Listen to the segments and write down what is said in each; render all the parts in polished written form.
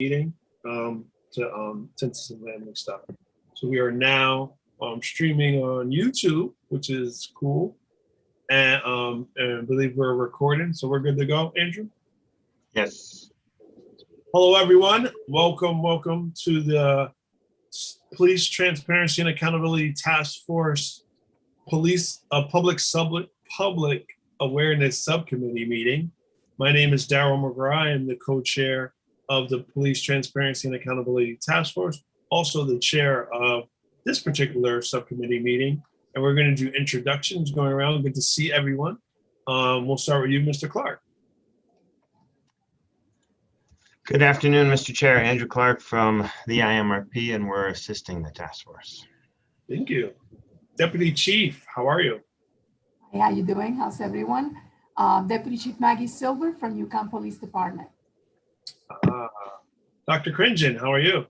meeting to census and land stuff. So we are now streaming on YouTube, which is cool, and I believe we're recording, so we're good to go. Andrew? Yes. Hello, everyone. Welcome to the Police Transparency and Accountability Task Force Public Awareness Subcommittee meeting. My name is Daryl McGraw. I am the co-chair of the Police Transparency and Accountability Task Force, also the chair of this particular subcommittee meeting. And we're going to do introductions going around. Good to see everyone. We'll start with you, Mr. Clark. Good afternoon, Mr. Chair. Andrew Clark from the IMRP, and we're assisting the task force. Thank you. Deputy Chief, how are you? Hey, how you doing? How's everyone? Deputy Chief Maggie Silver from Yukon Police Department. Dr. Cringen, how are you?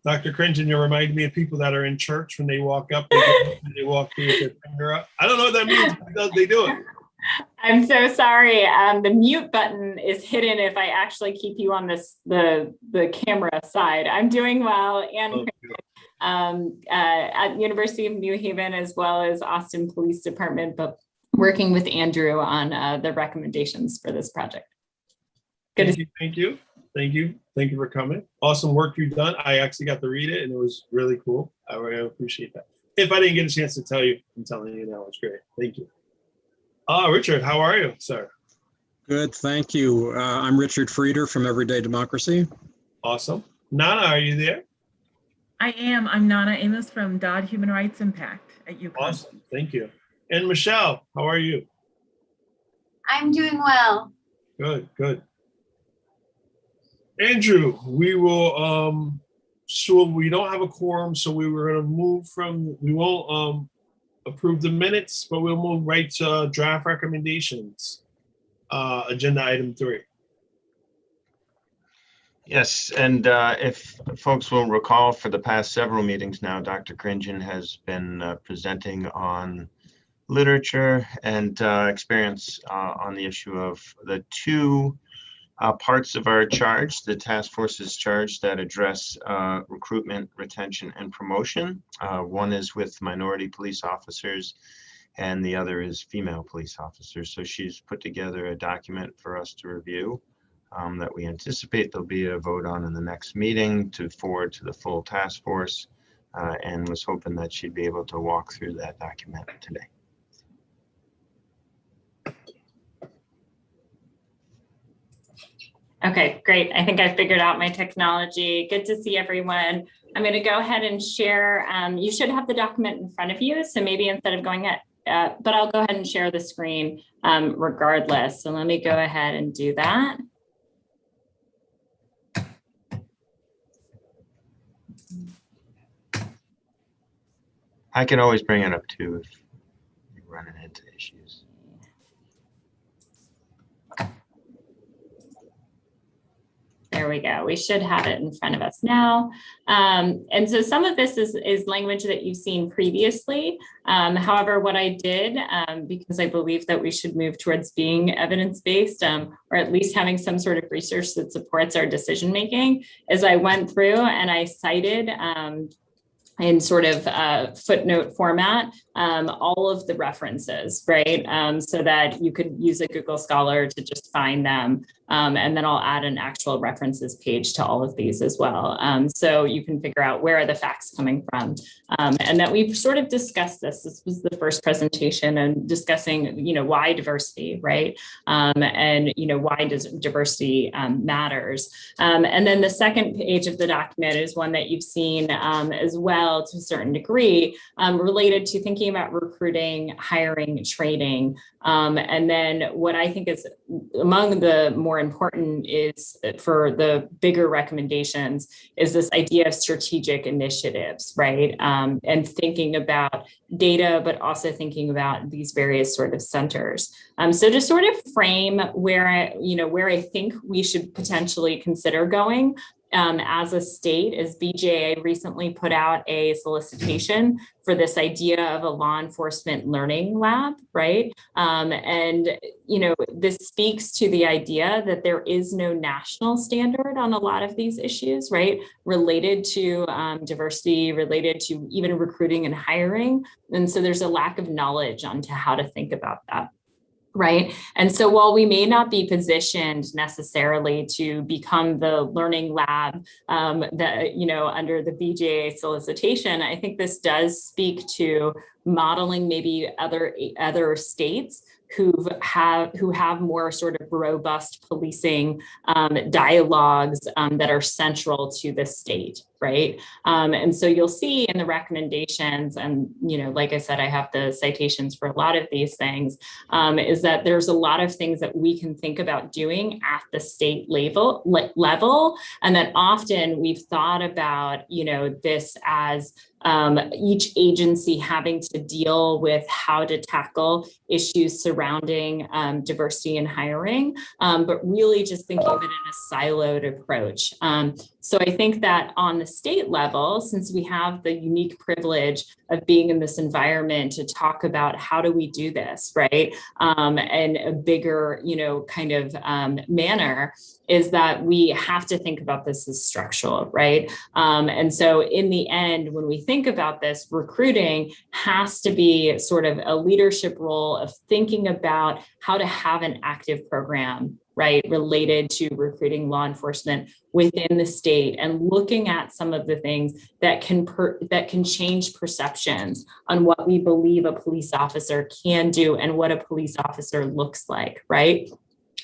Dr. Cringen, you remind me of people that are in church when they walk up, they walk through with their finger up. I don't know what that means, but they do it. I'm so sorry. The mute button is hidden if I actually keep you on the camera side. I'm doing well, and at University of New Haven as well as Austin Police Department, but working with Andrew on the recommendations for this project. Good. Thank you for coming. Awesome work you've done. I actually got to read it and it was really cool. I really appreciate that. If I didn't get a chance to tell you, I'm telling you now, it's great. Thank you. Richard, how are you, sir? Good, thank you. I'm Richard Frieder from Everyday Democracy. Awesome. Nana, are you there? I am. I'm Nana Amos from Dodd Human Rights Impact at UConn. Awesome, thank you. And Michelle, how are you? I'm doing well. Good. Andrew, we will, so we don't have a quorum, so we were gonna move from, we won't approve the minutes, but we'll move right to draft recommendations. Agenda item 3. Yes, and if folks will recall, for the past several meetings now, Dr. Cringen has been presenting on literature and experience on the issue of the two parts of our charge, the task force's charge that address recruitment, retention, and promotion. One is with minority police officers, and the other is female police officers. So she's put together a document for us to review that we anticipate there'll be a vote on in the next meeting to forward to the full task force, and was hoping that she'd be able to walk through that document today. Okay, great. I think I figured out my technology. Good to see everyone. I'm going to go ahead and share. You should have the document in front of you. So maybe instead of going but I'll go ahead and share the screen regardless. So let me go ahead and do that. I can always bring it up too if you're running into issues. There we go. We should have it in front of us now. And so some of this is language that you've seen previously. However, what I did, because I believe that we should move towards being evidence-based, or at least having some sort of research that supports our decision-making, is I went through and I cited in sort of footnote format, all of the references, right? So that you could use a Google Scholar to just find them. And then I'll add an actual references page to all of these as well. So you can figure out where are the facts coming from. And that we've sort of discussed this. This was the first presentation and discussing, why diversity, right? And, why does diversity matters. And then the second page of the document is one that you've seen as well to a certain degree, related to thinking about recruiting, hiring, training. And then what I think is among the more important is for the bigger recommendations is this idea of strategic initiatives, right? And thinking about data, but also thinking about these various sort of centers. So to sort of frame where I think we should potentially consider going, as a state, as BJA recently put out a solicitation for this idea of a law enforcement learning lab, right? And, you know, this speaks to the idea that there is no national standard on a lot of these issues, right? Related to diversity, related to even recruiting and hiring. And so there's a lack of knowledge onto how to think about that. Right. And so while we may not be positioned necessarily to become the learning lab that, you know, under the BJA solicitation, I think this does speak to modeling maybe other states who have more sort of robust policing dialogues that are central to the state, right? And so you'll see in the recommendations, and you know, like I said, I have the citations for a lot of these things, is that there's a lot of things that we can think about doing at the state level, and that often we've thought about, you know, this as each agency having to deal with how to tackle issues surrounding diversity and hiring, but really just thinking of it in a siloed approach. So I think that on the state level, since we have the unique privilege of being in this environment to talk about how do we do this, right? And a bigger, you know, kind of manner, is that we have to think about this as structural, right? And so in the end, when we think about this, recruiting has to be sort of a leadership role of thinking about how to have an active program, right, related to recruiting law enforcement within the state, and looking at some of the things that can change perceptions on what we believe a police officer can do and what a police officer looks like, right?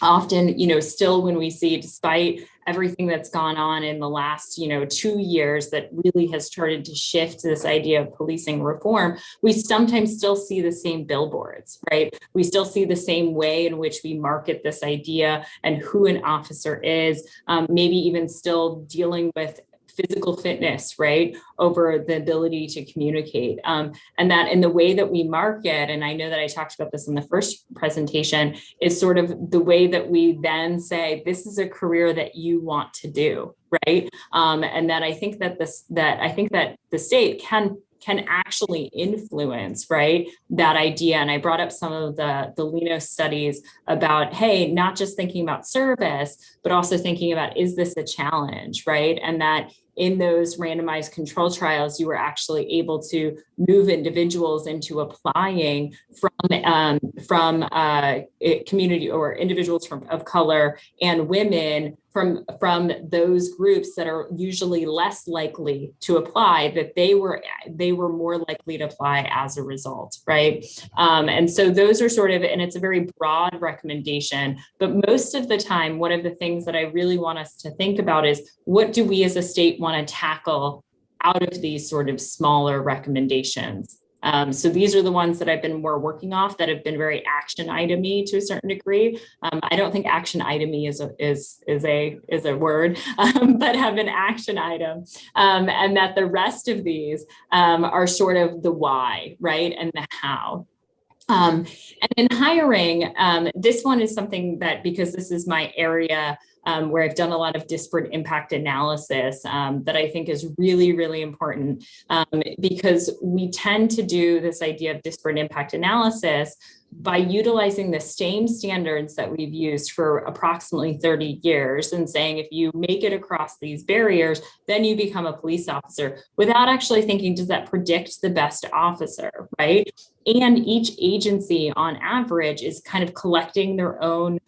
Often, you know, still when we see, despite everything that's gone on in the last, you know, 2 years that really has started to shift this idea of policing reform, we sometimes still see the same billboards, right? We still see the same way in which we market this idea and who an officer is, maybe even still dealing with physical fitness, right, over the ability to communicate. And that in the way that we market, and I know that I talked about this in the first presentation, is sort of the way that we then say, this is a career that you want to do, right? And that I think that the state can actually influence, right, that idea. And I brought up some of the Lino studies about, hey, not just thinking about service, but also thinking about, is this a challenge, right? And that in those randomized control trials, you were actually able to move individuals into applying from community or individuals of color and women from those groups that are usually less likely to apply, that they were more likely to apply as a result, right? And so those are sort of, and it's a very broad recommendation, but most of the time, one of the things that I really want us to think about is, what do we as a state want to tackle out of these sort of smaller recommendations? So these are the ones that I've been more working off that have been very action item-y to a certain degree. I don't think action item-y is a word, but have an action item, and that the rest of these are sort of the why, right, and the how. And in hiring, this one is something that, because this is my area where I've done a lot of disparate impact analysis, that I think is really, really important, because we tend to do this idea of disparate impact analysis by utilizing the same standards that we've used for approximately 30 years and saying, if you make it across these barriers, then you become a police officer, without actually thinking, does that predict the best officer, right? And each agency on average is kind of collecting their own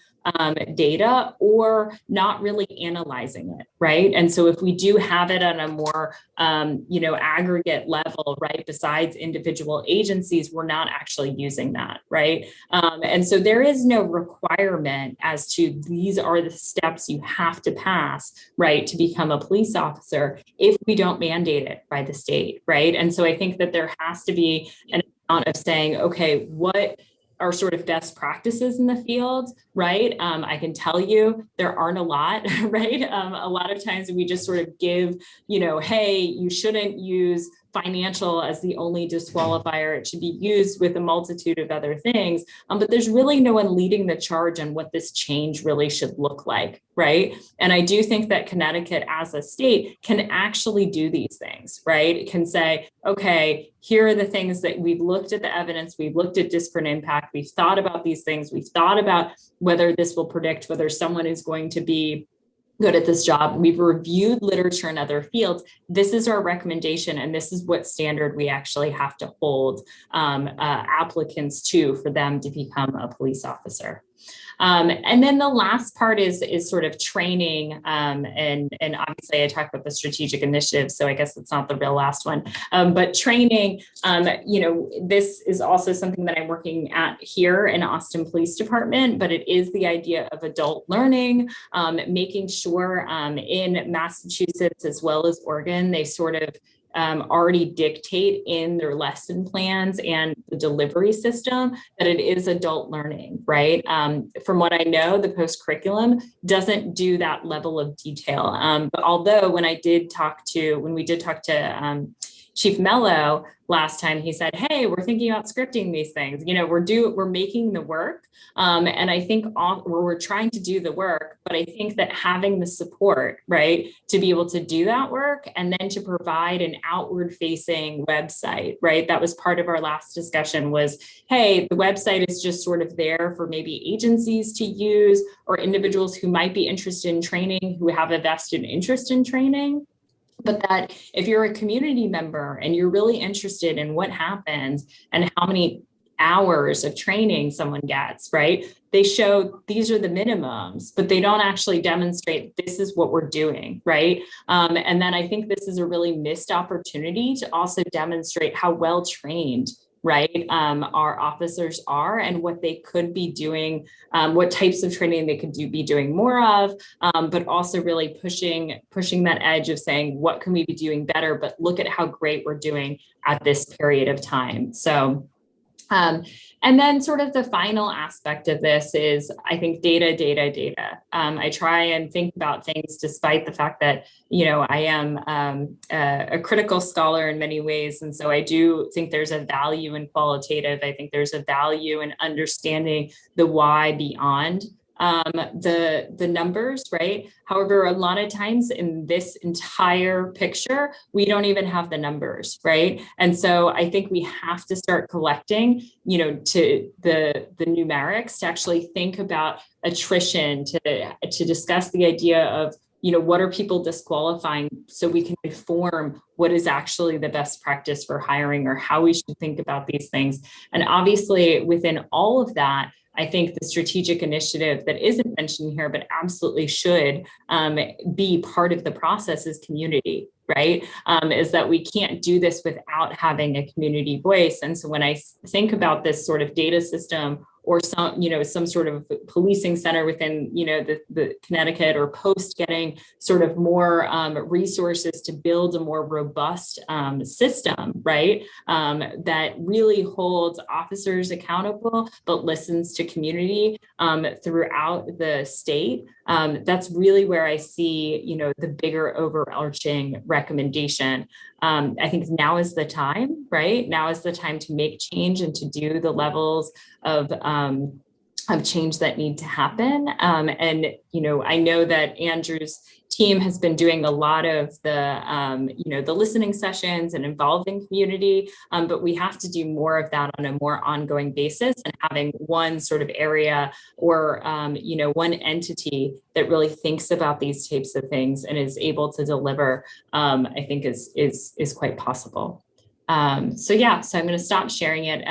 data or not really analyzing it, right? And so if we do have it on a more, aggregate level, right, besides individual agencies, we're not actually using that, right? And so there is no requirement as to these are the steps you have to pass, right, to become a police officer if we don't mandate it by the state, right? And so I think that there has to be an amount of saying, okay, what are sort of best practices in the field, right? I can tell you there aren't a lot, right? A lot of times we just sort of give, hey, you shouldn't use financial as the only disqualifier. It should be used with a multitude of other things. But there's really no one leading the charge on what this change really should look like, right? And I do think that Connecticut as a state can actually do these things, right? It can say, okay, here are the things that we've looked at the evidence, we've looked at disparate impact, we've thought about these things, we've thought about whether this will predict whether someone is going to be good at this job. We've reviewed literature in other fields. This is our recommendation, and this is what standard we actually have to hold applicants to for them to become a police officer. And then the last part is sort of training. And obviously I talked about the strategic initiative, so I guess it's not the real last one. But training, this is also something that I'm working at here in Austin Police Department, but it is the idea of adult learning, making sure in Massachusetts as well as Oregon, they sort of already dictate in their lesson plans and the delivery system that it is adult learning, right? From what I know, the post-curriculum doesn't do that level of detail. But although when we did talk to Chief Mello last time, he said, hey, we're thinking about scripting these things. We're making the work. And I think we're trying to do the work, but I think that having the support, right, to be able to do that work and then to provide an outward facing website, right? That was part of our last discussion was, hey, the website is just sort of there for maybe agencies to use or individuals who might be interested in training, who have a vested interest in training. But that if you're a community member and you're really interested in what happens and how many hours of training someone gets, right? They show these are the minimums, but they don't actually demonstrate this is what we're doing, right? And then I think this is a really missed opportunity to also demonstrate how well trained, right, our officers are and what they could be doing, what types of training they could be doing more of, but also really pushing that edge of saying, what can we be doing better? But look at how great we're doing at this period of time. So, and then sort of the final aspect of this is, I think, data. I try and think about things despite the fact that, I am a critical scholar in many ways. And so I do think there's a value in qualitative. I think there's a value in understanding the why beyond the numbers, right? However, a lot of times in this entire picture, we don't even have the numbers, right? And so I think we have to start collecting, to the numerics to actually think about attrition, to discuss the idea of, what are people disqualifying so we can inform what is actually the best practice for hiring or how we should think about these things. And obviously within all of that, I think the strategic initiative that isn't mentioned here, but absolutely should be part of the process is community, right? Is that we can't do this without having a community voice. And so when I think about this sort of data system or some sort of policing center within, the Connecticut or Post getting sort of more resources to build a more robust system, right? That really holds officers accountable, but listens to community throughout the state. That's really where I see, the bigger overarching recommendation. I think now is the time, right? Now is the time to make change and to do the levels of change that need to happen. And, I know that Andrew's team has been doing a lot of the listening sessions and involving community, but we have to do more of that on a more ongoing basis, and having one sort of area or, one entity that really thinks about these types of things and is able to deliver, I think is quite possible. So I'm going to stop sharing it.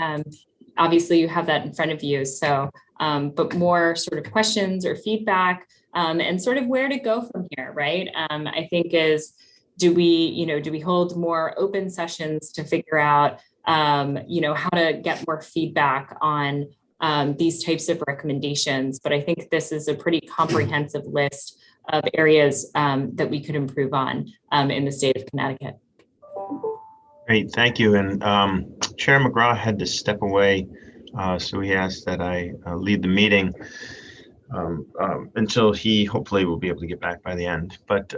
Obviously you have that in front of you. So, but more sort of questions or feedback, and sort of where to go from here, right? I think do we hold more open sessions to figure out, how to get more feedback on these types of recommendations? But I think this is a pretty comprehensive list of areas that we could improve on in the state of Connecticut. Great, thank you. And Chair McGraw had to step away, so he asked that I lead the meeting until he hopefully will be able to get back by the end. But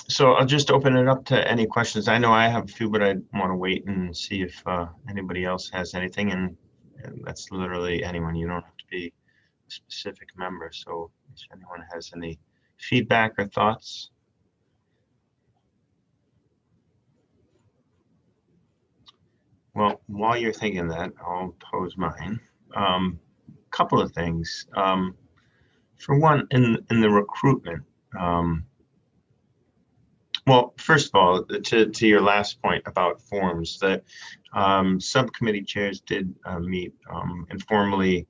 So I'll just open it up to any questions. I know I have a few, but I want to wait and see if anybody else has anything. And that's literally anyone. You don't have to be a specific member. So if anyone has any feedback or thoughts. Well, while you're thinking that, I'll pose mine. Couple of things. For one, in the recruitment. Well, first of all, to your last point about forms, the subcommittee chairs did meet informally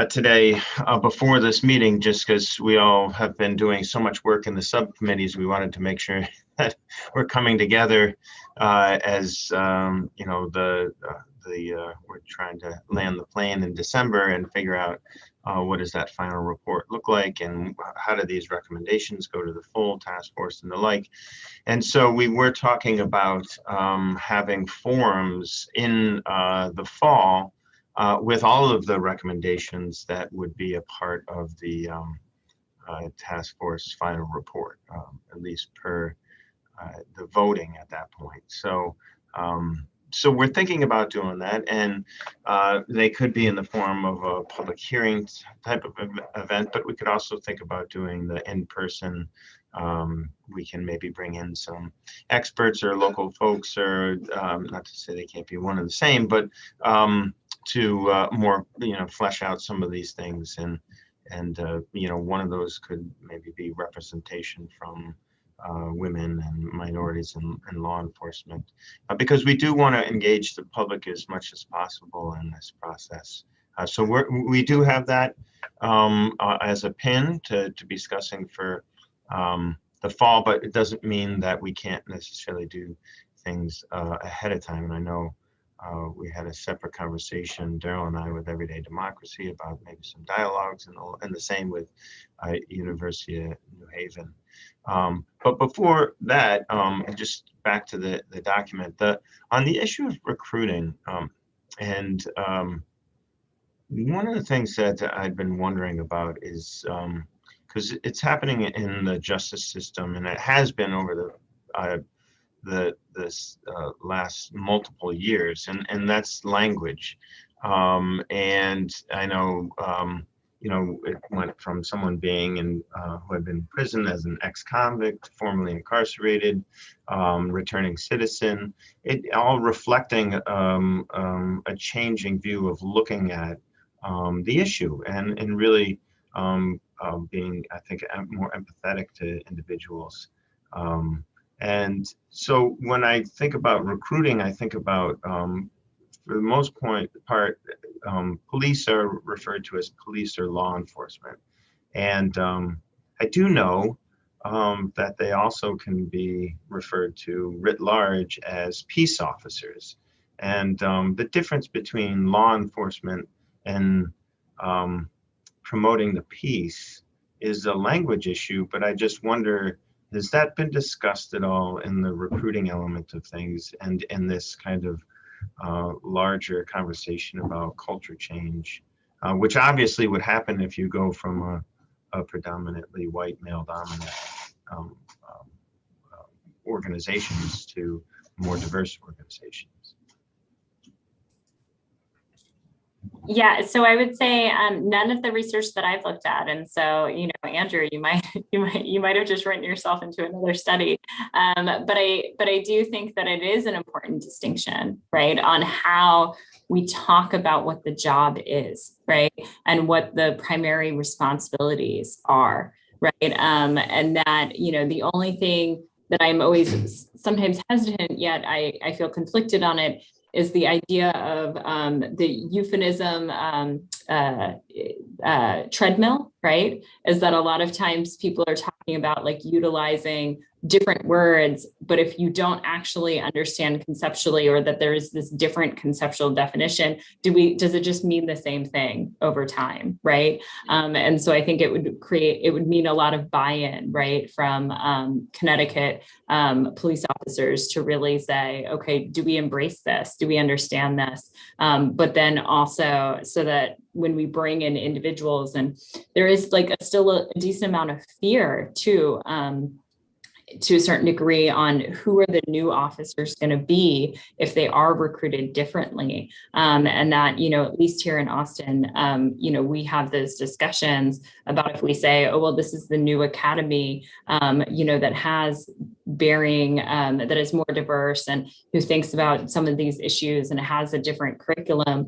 today before this meeting, just because we all have been doing so much work in the subcommittees. We wanted to make sure that we're coming together as you know, we're trying to land the plane in December and figure out what does that final report look like, and how do these recommendations go to the full task force and the like. And so we were talking about having forums in the fall with all of the recommendations that would be a part of the task force final report, at least per the voting at that point. So so we're thinking about doing that, and they could be in the form of a public hearing type of event, but we could also think about doing the in-person. We can maybe bring in some experts or local folks, or not to say they can't be one and the same, but to more, you know, flesh out some of these things, and you know, one of those could maybe be representation from women and minorities in law enforcement, because we do want to engage the public as much as possible in this process. So we do have that as a pin to be discussing for the fall, but it doesn't mean that we can't necessarily do things ahead of time. And I know we had a separate conversation, Daryl and I, with Everyday Democracy about maybe some dialogues, and the same with University of New Haven. But before that, just back to the document, on the issue of recruiting, and one of the things that I've been wondering about is, because it's happening in the justice system, and it has been over this last multiple years, and that's language. And I know, you know, it went from someone being in who had been in prison as an ex-convict, formerly incarcerated, returning citizen, it all reflecting a changing view of looking at the issue, and really being, I think, more empathetic to individuals. And so when I think about recruiting, I think about, for the most part, police are referred to as police or law enforcement. And I do know that they also can be referred to writ large as peace officers. And the difference between law enforcement and promoting the peace is a language issue, but I just wonder, has that been discussed at all in the recruiting element of things, and in this kind of larger conversation about culture change, which obviously would happen if you go from a predominantly white male-dominant organizations to more diverse organizations? Yeah, so I would say none of the research that I've looked at, and so, you know, Andrew, you might have just written yourself into another study, but I do think that it is an important distinction, right, on how we talk about what the job is, right, and what the primary responsibilities are, right, and that, you know, the only thing that I'm always sometimes hesitant, yet I feel conflicted on it, is the idea of the euphemism treadmill, right? Is that a lot of times people are talking about like utilizing different words, but if you don't actually understand conceptually, or that there is this different conceptual definition, does it just mean the same thing over time, right? And so I think it would mean a lot of buy-in, right, from Connecticut police officers to really say, okay, do we embrace this? Do we understand this? But then also so that when we bring in individuals, and there is like still a decent amount of fear too, to a certain degree on who are the new officers going to be if they are recruited differently. And that, at least here in Austin, we have those discussions about if we say, oh, well, this is the new academy, that has bearing, that is more diverse and who thinks about some of these issues and has a different curriculum,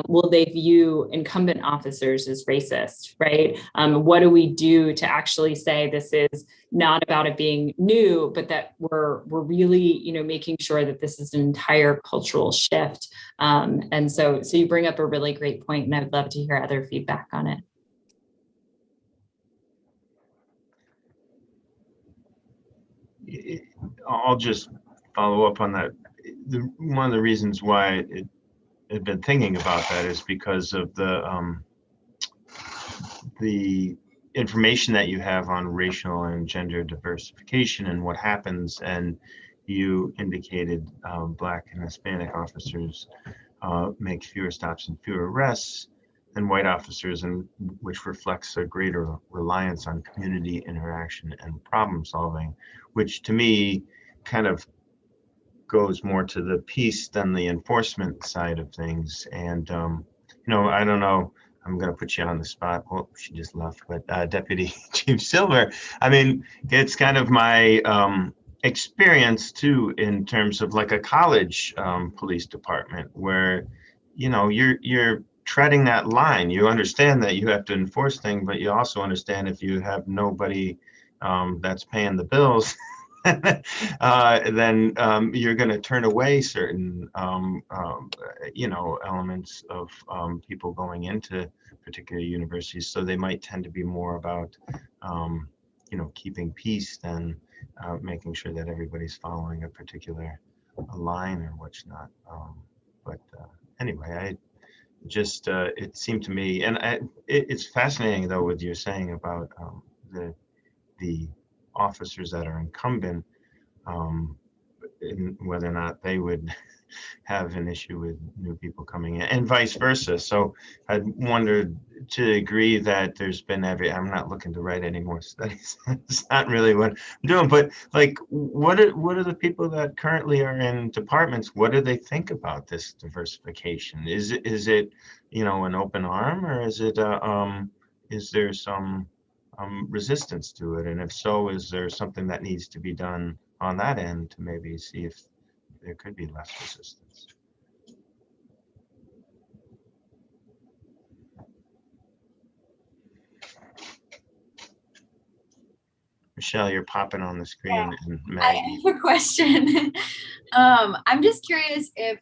will they view incumbent officers as racist, right? What do we do to actually say this is not about it being new, but that we're really, making sure that this is an entire cultural shift. And so you bring up a really great point, and I'd love to hear other feedback on it. I'll just follow up on that. One of the reasons why I've been thinking about that is because of the information that you have on racial and gender diversification and what happens, and you indicated Black and Hispanic officers make fewer stops and fewer arrests than white officers, and which reflects a greater reliance on community interaction and problem solving, which to me kind of goes more to the peace than the enforcement side of things. And I don't know, I'm going to put you on the spot. Oh, she just left. But Deputy Chief Silver, I mean, it's kind of my experience too, in terms of like a college police department where, you're treading that line. You understand that you have to enforce things, but you also understand if you have nobody that's paying the bills, then you're going to turn away certain, elements of people going into particular universities. So they might tend to be more about, keeping peace than making sure that everybody's following a particular line or what's not. But anyway, it seemed to me, and it's fascinating though what you're saying about the officers that are incumbent, and whether or not they would have an issue with new people coming in, and vice versa. So I wondered to agree that there's been I'm not looking to write any more studies. It's not really what I'm doing, but like, what are the people that currently are in departments? What do they think about this diversification? Is it an open arm, or is there some resistance to it? And if so, is there something that needs to be done on that end to maybe see if there could be less resistance? Michelle, you're popping on the screen, and I Maggie. have a question. I'm just curious if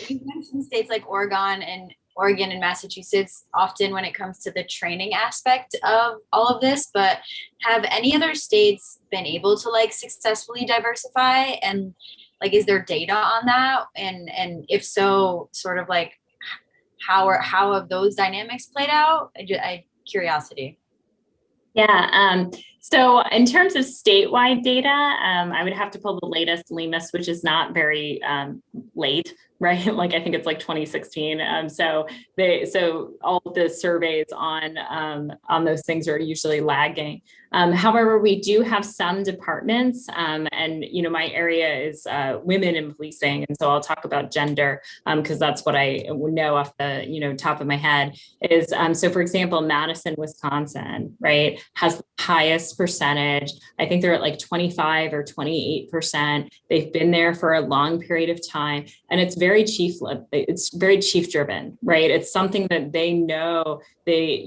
you mentioned states like Oregon and Massachusetts often when it comes to the training aspect of all of this, but have any other states been able to successfully diversify, and is there data on that? And if so, sort of how have those dynamics played out? Curiosity. Yeah. So in terms of statewide data, I would have to pull the latest LEMIS, which is not very late, right? I think it's 2016. So all the surveys on those things are usually lagging. However, we do have some departments, and my area is women in policing, and so I'll talk about gender because that's what I know off the top of my head. Is so for example, Madison, Wisconsin, right, has the highest percentage. I think they're at 25 or 28%. They've been there for a long period of time, and it's very chief driven, right? It's something that they know. They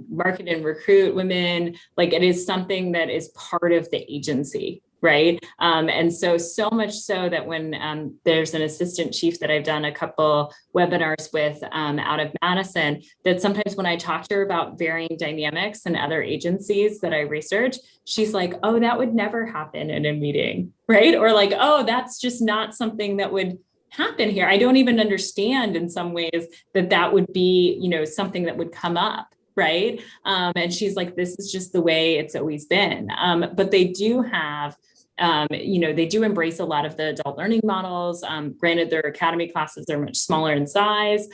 market and recruit women. It is something that is part of the agency, right? And so much so that when there's an assistant chief that I've done a couple webinars with out of Madison, that sometimes when I talk to her about varying dynamics in other agencies that I research, she's like, oh, that would never happen in a meeting, right? Or oh, that's just not something that would happen here. I don't even understand in some ways that would be, something that would come up. Right. And she's like, this is just the way it's always been. But they do have, they do embrace a lot of the adult learning models. Granted, their academy classes are much smaller in size.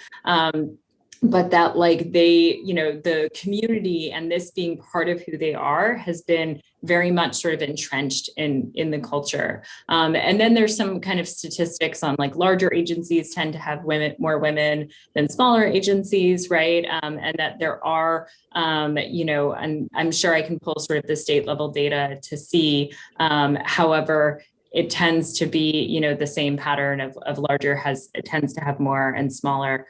but that like they, the community and this being part of who they are has been very much sort of entrenched in the culture. And then there's some kind of statistics on like larger agencies tend to have more women than smaller agencies, right? And that there are, and I'm sure I can pull sort of the state level data to see. However, it tends to be, the same pattern of larger it tends to have more and smaller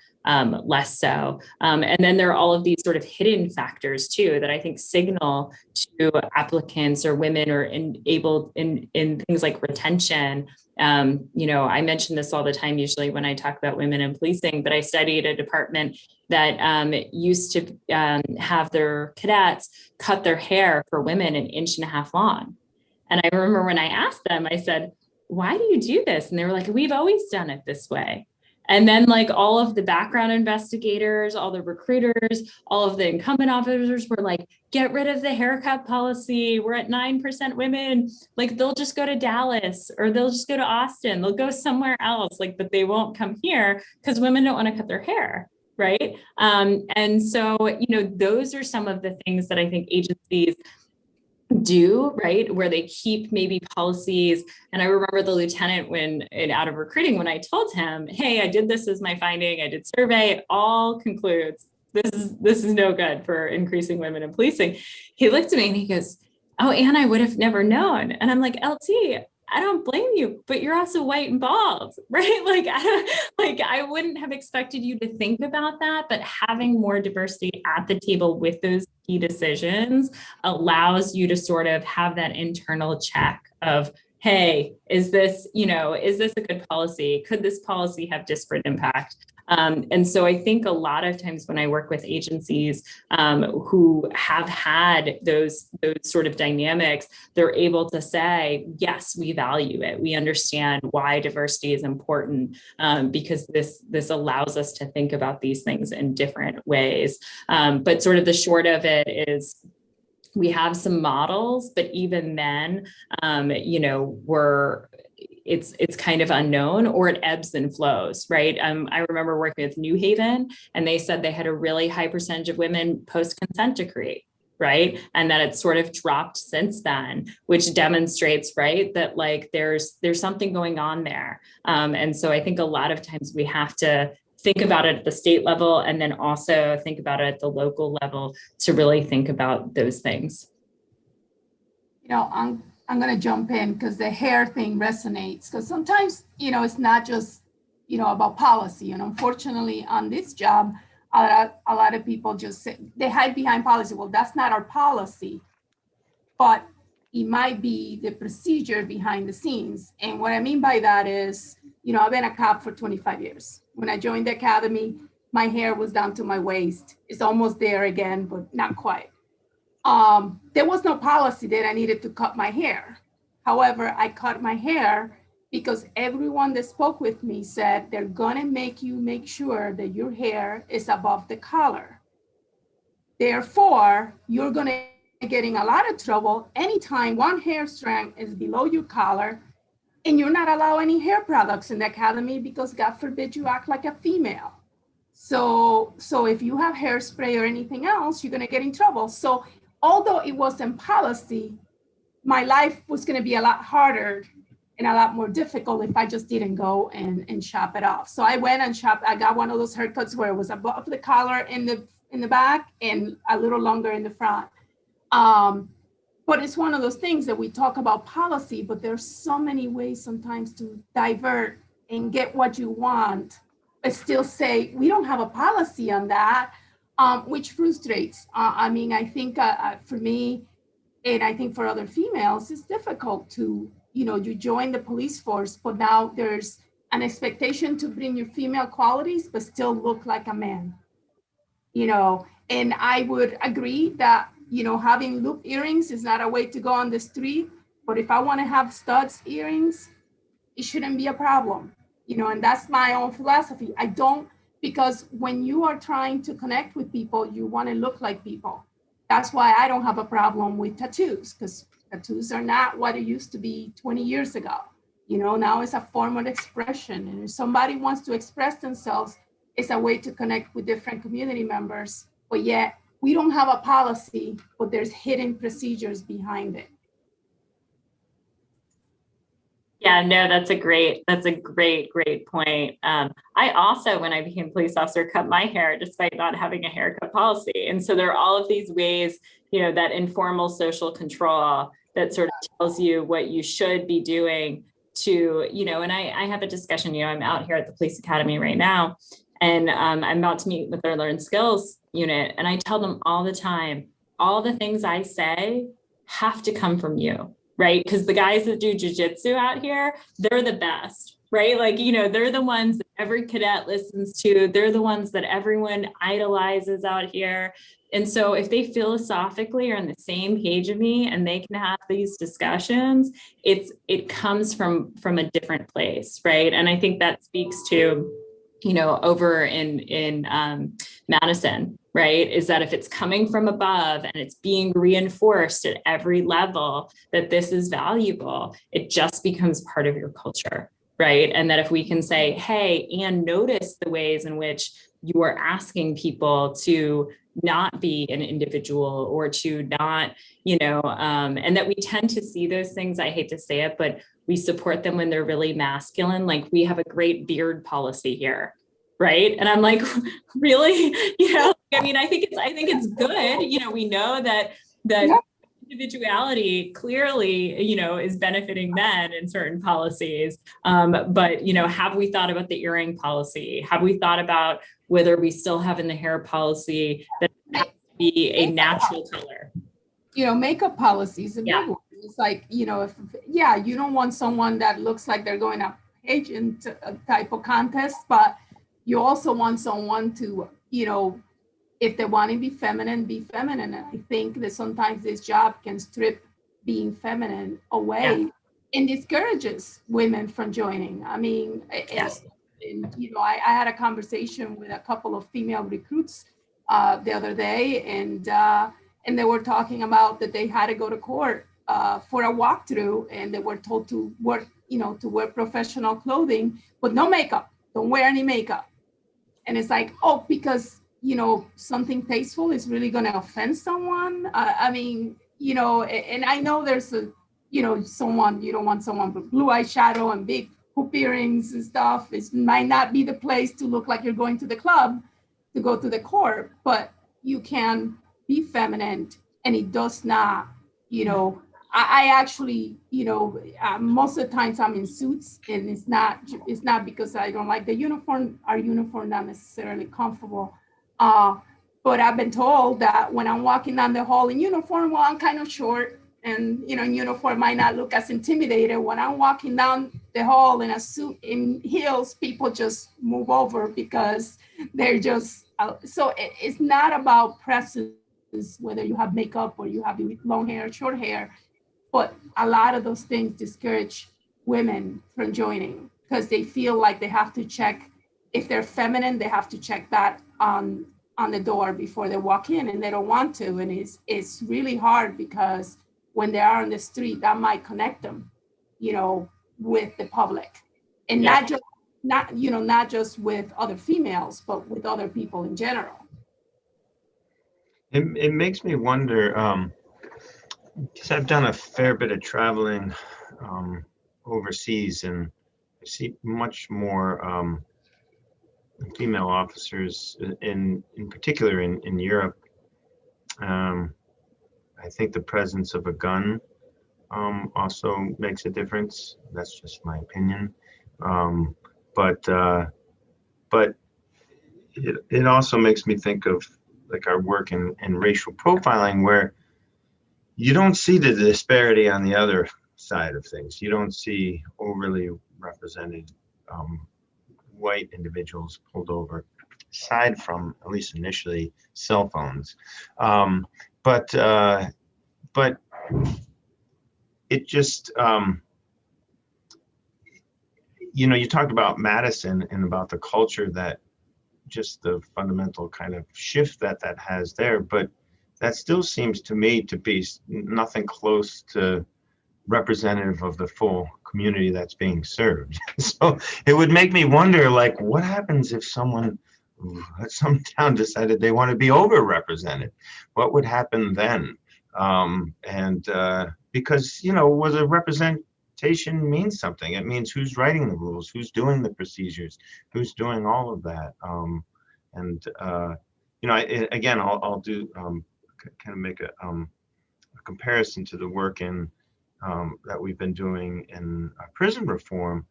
less so. And then there are all of these sort of hidden factors too that I think signal to applicants or women or in things like retention. I mention this all the time usually when I talk about women in policing, but I studied a department that used to have their cadets cut their hair for women 1.5 inches long. And I remember when I asked them, I said, why do you do this? And they were like, we've always done it this way. And then like all of the background investigators, all the recruiters, all of the incumbent officers were like, get rid of the haircut policy. We're at 9% women. Like they'll just go to Dallas or they'll just go to Austin. They'll go somewhere else, like, but they won't come here because women don't want to cut their hair. Right. And so, those are some of the things that I think agencies do, right, where they keep maybe policies. And I remember the lieutenant out of recruiting, when I told him, hey, I did this as my finding, I did survey, it all concludes this is no good for increasing women in policing. He looked at me and he goes, oh, Anne, I would have never known. And I'm like, LT, I don't blame you, but you're also white and bald, right? I wouldn't have expected you to think about that, but having more diversity at the table with those key decisions allows you to sort of have that internal check of, hey, is this a good policy? Could this policy have disparate impact? And so I think a lot of times when I work with agencies who have had those sort of dynamics, they're able to say, yes, we value it. We understand why diversity is important because this allows us to think about these things in different ways. But sort of the short of it is, we have some models, but even then, it's kind of unknown, or it ebbs and flows, right? I remember working with New Haven, and they said they had a really high percentage of women post-consent decree, right? And that it's sort of dropped since then, which demonstrates, right, that like there's something going on there. And so I think a lot of times we have to think about it at the state level and then also think about it at the local level to really think about those things. I'm going to jump in because the hair thing resonates, because sometimes, it's not just, about policy. And unfortunately on this job, a lot of people just say, they hide behind policy. Well, that's not our policy, but it might be the procedure behind the scenes. And what I mean by that is, I've been a cop for 25 years. When I joined the academy, my hair was down to my waist. It's almost there again, but not quite. There was no policy that I needed to cut my hair. However, I cut my hair because everyone that spoke with me said they're gonna make you make sure that your hair is above the collar. Therefore, you're gonna get in a lot of trouble anytime one hair strand is below your collar, and you're not allowed any hair products in the academy because God forbid you act like a female. So if you have hairspray or anything else, you're gonna get in trouble. So although it wasn't policy, my life was gonna be a lot harder and a lot more difficult if I just didn't go and chop it off. So I went and chopped, I got one of those haircuts where it was above the collar in the back and a little longer in the front. But it's one of those things that we talk about policy, but there's so many ways sometimes to divert and get what you want, but still say, we don't have a policy on that, which frustrates. I think for me, and I think for other females, it's difficult to, you join the police force, but now there's an expectation to bring your female qualities, but still look like a man, and I would agree that, having loop earrings is not a way to go on the street, but if I want to have studs earrings, it shouldn't be a problem, and that's my own philosophy. Because when you are trying to connect with people, you want to look like people. That's why I don't have a problem with tattoos, because tattoos are not what it used to be 20 years ago. Now it's a form of expression. And if somebody wants to express themselves it's a way to connect with different community members, but yet we don't have a policy, but there's hidden procedures behind it. Yeah, no, that's a great point. I also, when I became a police officer, cut my hair despite not having a haircut policy. And so there are all of these ways, that informal social control that sort of tells you what you should be doing to, and I have a discussion, I'm out here at the police academy right now, and I'm about to meet with their learned skills unit. And I tell them all the time, all the things I say have to come from you. Right? Because the guys that do jujitsu out here, they're the best, right? Like, they're the ones that every cadet listens to. They're the ones that everyone idolizes out here. And so if they philosophically are on the same page of me and they can have these discussions, it comes from a different place, right? And I think that speaks to, over in Madison, right? Is that if it's coming from above and it's being reinforced at every level that this is valuable, it just becomes part of your culture, right? And that if we can say, hey, and notice the ways in which you are asking people to not be an individual or to not, and that we tend to see those things, I hate to say it, but we support them when they're really masculine. Like we have a great beard policy here. Right. And I'm like, really, I think it's good. We know that individuality clearly, is benefiting men in certain policies. But, have we thought about the earring policy? Have we thought about whether we still have in the hair policy that it has to be a natural color? Makeup policies a big one. It's like, if you don't want someone that looks like they're going up pageant type of contest, but you also want someone to, if they want to be feminine, be feminine. And I think that sometimes this job can strip being feminine away and discourages women from joining. I mean, I had a conversation with a couple of female recruits the other day, and they were talking about that they had to go to court for a walkthrough, and they were told to work, to wear professional clothing, but no makeup. Don't wear any makeup. And it's like, because, something tasteful is really going to offend someone. And I know there's someone, you don't want someone with blue eyeshadow and big hoop earrings and stuff. It might not be the place to look like you're going to the club to go to the court, but you can be feminine, and it does not, I actually, most of the times I'm in suits, and it's not because I don't like the uniform. Our uniform not necessarily comfortable, but I've been told that when I'm walking down the hall in uniform, well, I'm kind of short, and in uniform might not look as intimidated. When I'm walking down the hall in a suit in heels, people just move over because they're just. So it's not about presence, whether you have makeup or you have long hair, short hair. But a lot of those things discourage women from joining because they feel like they have to check, if they're feminine, they have to check that on the door before they walk in, and they don't want to. And it's really hard because when they are on the street, that might connect them, with the public, and not just with other females, but with other people in general. It makes me wonder, because I've done a fair bit of traveling overseas, and I see much more female officers, in particular in Europe. I think the presence of a gun also makes a difference. That's just my opinion. But it also makes me think of like our work in racial profiling, where you don't see the disparity on the other side of things. You don't see overly represented white individuals pulled over, aside from, at least initially, cell phones. But it just, you talked about Madison and about the culture, that just the fundamental kind of shift that has there, but that still seems to me to be nothing close to representative of the full community that's being served. So it would make me wonder, like, what happens if someone some town decided they want to be overrepresented, what would happen then? Because, you know, was a representation means something. It means who's writing the rules, who's doing the procedures, who's doing all of that. You know, again, I'll do kind of make a comparison to the work in that we've been doing in prison reform.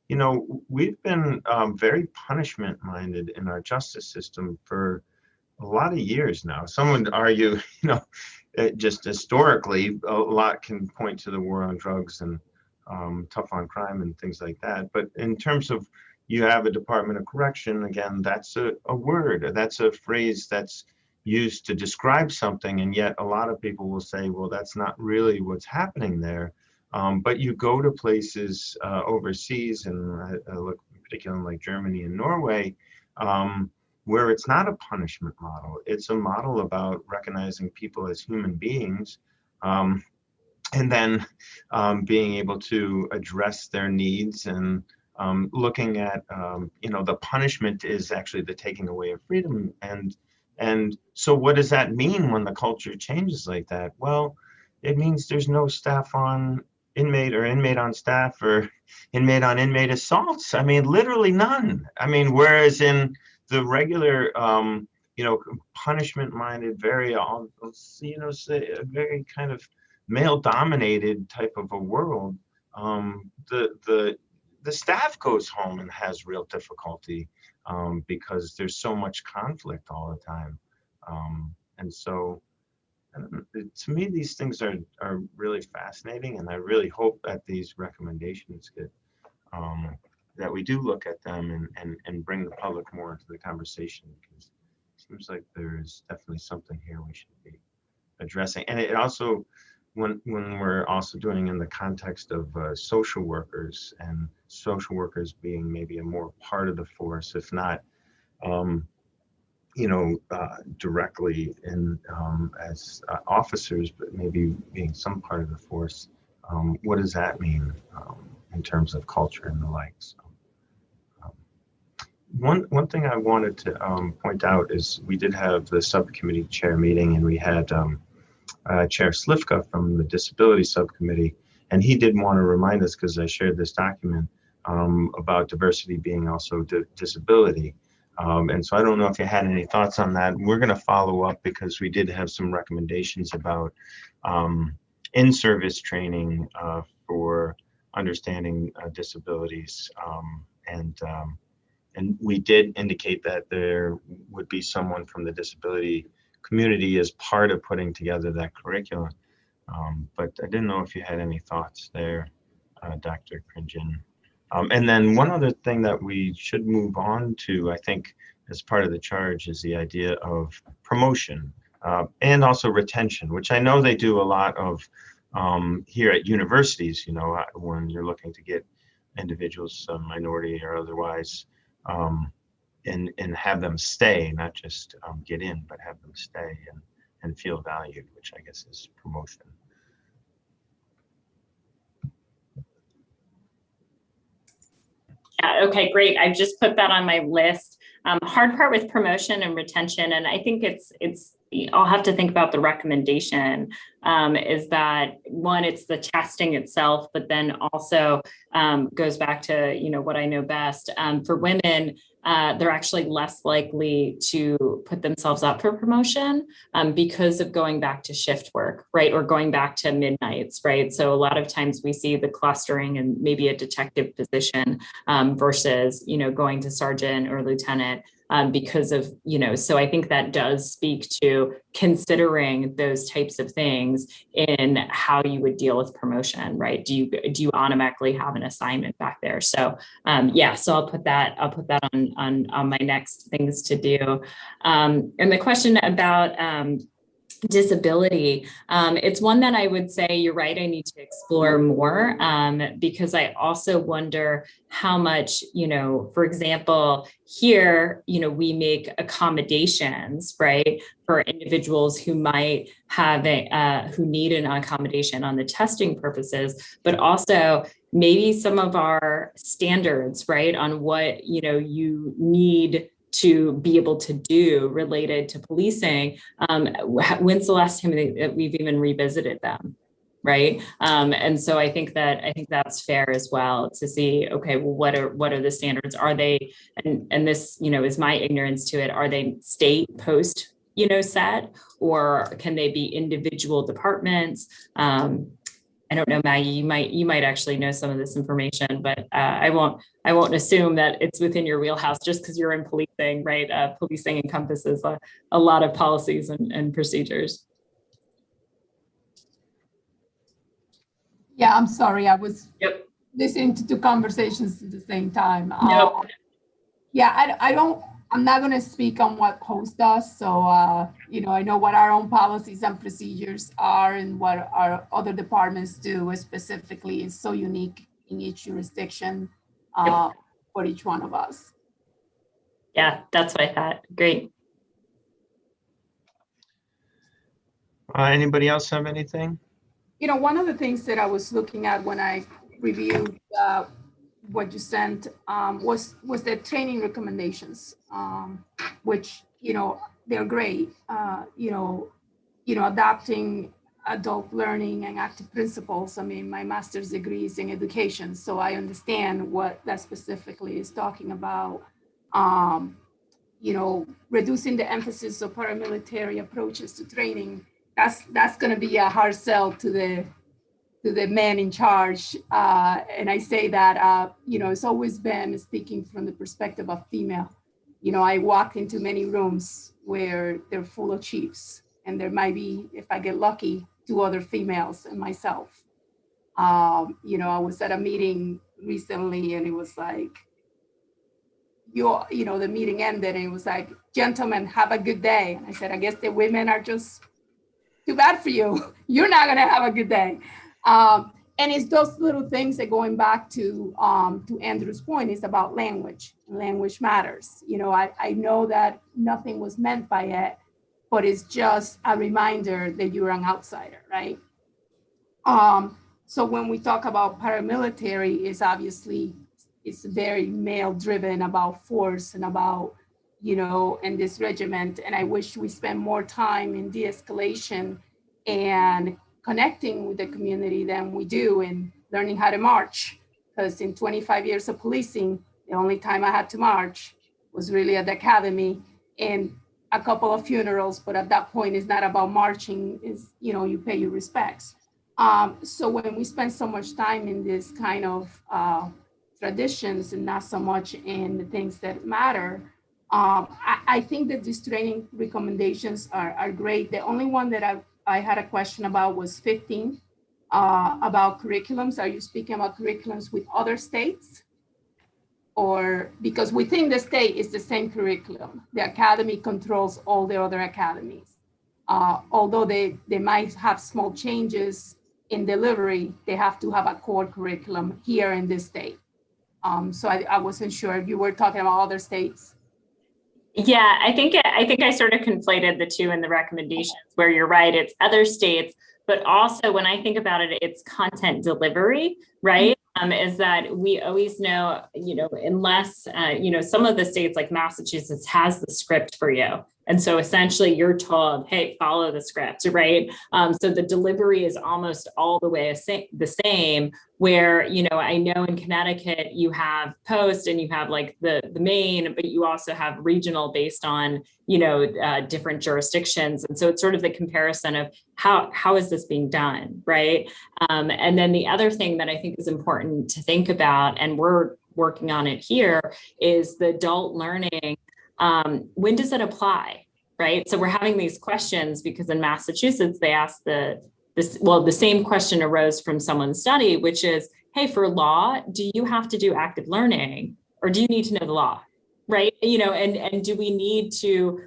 You know, we've been very punishment minded in our justice system for a lot of years now. Some would argue, you know, just historically, a lot can point to the war on drugs and tough on crime and things like that. But in terms of, you have a Department of Correction, again, that's a word, that's a phrase that's used to describe something. And yet a lot of people will say, well, that's not really what's happening there. But you go to places overseas, and I look particularly like Germany and Norway, where it's not a punishment model. It's a model about recognizing people as human beings, and then being able to address their needs, and looking at, you know, the punishment is actually the taking away of freedom. And so what does that mean when the culture changes like that? Well, it means there's no staff on inmate, or inmate on staff, or inmate on inmate assaults. I mean, literally none. I mean, whereas in the regular, you know, punishment-minded, very, you know, say a very kind of male-dominated type of a world, the staff goes home and has real difficulty because there's so much conflict all the time, and so. To me, these things are really fascinating, and I really hope that these recommendations get that we do look at them and bring the public more into the conversation, because it seems like there's definitely something here we should be addressing. And it also, when we're also doing in the context of social workers, and social workers being maybe a more part of the force, if not you know, directly in as officers, but maybe being some part of the force. What does that mean in terms of culture and the like? So, one thing I wanted to point out is we did have the subcommittee chair meeting, and we had Chair Slivka from the Disability Subcommittee, and he did want to remind us, because I shared this document about diversity being also disability. And so I don't know if you had any thoughts on that. We're going to follow up, because we did have some recommendations about in-service training for understanding disabilities. And we did indicate that there would be someone from the disability community as part of putting together that curriculum. But I didn't know if you had any thoughts there, Dr. Kringen. And then one other thing that we should move on to, I think, as part of the charge, is the idea of promotion and also retention, which I know they do a lot of here at universities, you know, when you're looking to get individuals, minority or otherwise, and have them stay, not just get in, but have them stay and feel valued, which I guess is promotion. Yeah, okay, great. I've just put that on my list. Hard part with promotion and retention, and I think it's I'll have to think about the recommendation, is that one, it's the testing itself, but then also goes back to, you know, what I know best. For women, they're actually less likely to put themselves up for promotion because of going back to shift work, right? Or going back to midnights, right? So a lot of times we see the clustering and maybe a detective position versus, you know, going to sergeant or lieutenant. Because of, you know, so I think that does speak to considering those types of things in how you would deal with promotion, right? Do you automatically have an assignment back there? So yeah, so I'll put that on my next things to do. And the question about disability, it's one that I would say, you're right, I need to explore more, because I also wonder how much, you know, for example, here, you know, we make accommodations, right, for individuals who might have who need an accommodation on the testing purposes, but also maybe some of our standards, right, on what, you know, you need to be able to do related to policing, when's the last time that we've even revisited them? Right. And so I think that's fair as well to see, okay, well, what are the standards? Are they, and this, is my ignorance to it, are they state post, set, or can they be individual departments? I don't know, Maggie, you might actually know some of this information, but I won't assume that it's within your wheelhouse just because you're in policing, right? Policing encompasses a lot of policies and procedures. Yeah, I'm sorry. I was Yep. listening to two conversations at the same time. Nope. Yeah, I'm not going to speak on what post does. So, I know what our own policies and procedures are and what our other departments do specifically is so unique in each jurisdiction for each one of us. Yeah, that's what I thought. Great. Anybody else have anything? One of the things that I was looking at when I reviewed what you sent was the training recommendations, which, they're great. Adopting adult learning and active principles. I mean, my master's degree is in education, so I understand what that specifically is talking about. Reducing the emphasis of paramilitary approaches to training. That's going to be a hard sell to the man in charge. And I say that, it's always been speaking from the perspective of female. I walk into many rooms where they're full of chiefs, and there might be, if I get lucky, 2 other females and myself. I was at a meeting recently and it was like, the meeting ended and it was like, gentlemen, have a good day. And I said, I guess the women are just too bad for you. You're not going to have a good day. And it's those little things that, going back to Andrew's point, is about language. Language matters. I know that nothing was meant by it, but it's just a reminder that you're an outsider, right? So when we talk about paramilitary, it's very male driven, about force and about, and this regiment. And I wish we spent more time in de-escalation and connecting with the community than we do in learning how to march. Because in 25 years of policing, the only time I had to march was really at the academy and a couple of funerals. But at that point, it's not about marching, you pay your respects. So when we spend so much time in this kind of traditions and not so much in the things that matter, I think that these training recommendations are great. The only one that I had a question about was 15, about curriculums. Are you speaking about curriculums with other states? Or because within the state is the same curriculum. The academy controls all the other academies. Although they might have small changes in delivery, they have to have a core curriculum here in this state. So I wasn't sure if you were talking about other states. Yeah, I think I sort of conflated the two in the recommendations, where you're right, it's other states, but also when I think about it, it's content delivery, right? Is that we always know, unless, some of the states like Massachusetts has the script for you. And so essentially you're told, hey, follow the script, right? So the delivery is almost all the way the same, where, I know in Connecticut, you have post and you have like the main, but you also have regional based on, different jurisdictions. And so it's sort of the comparison of how is this being done, right? And then the other thing that I think is important to think about, and we're working on it here, is the adult learning. When does it apply, right? So we're having these questions because in Massachusetts, they asked the same question arose from someone's study, which is, hey, for law, do you have to do active learning or do you need to know the law, right? And do we need to,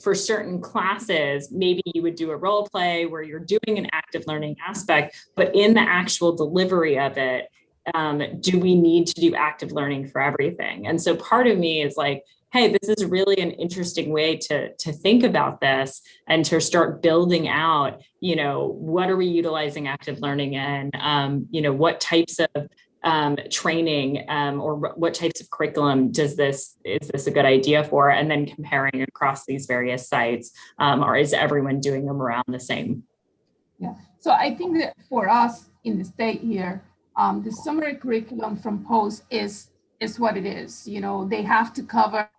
for certain classes, maybe you would do a role play where you're doing an active learning aspect, but in the actual delivery of it, do we need to do active learning for everything? And so part of me is like, hey, this is really an interesting way to think about this and to start building out, what are we utilizing active learning in? What types of training or what types of curriculum is this a good idea for, and then comparing across these various sites, or is everyone doing them around the same? Yeah, so I think that for us in the state here, the summary curriculum from POST is what it is. You know, they have to cover,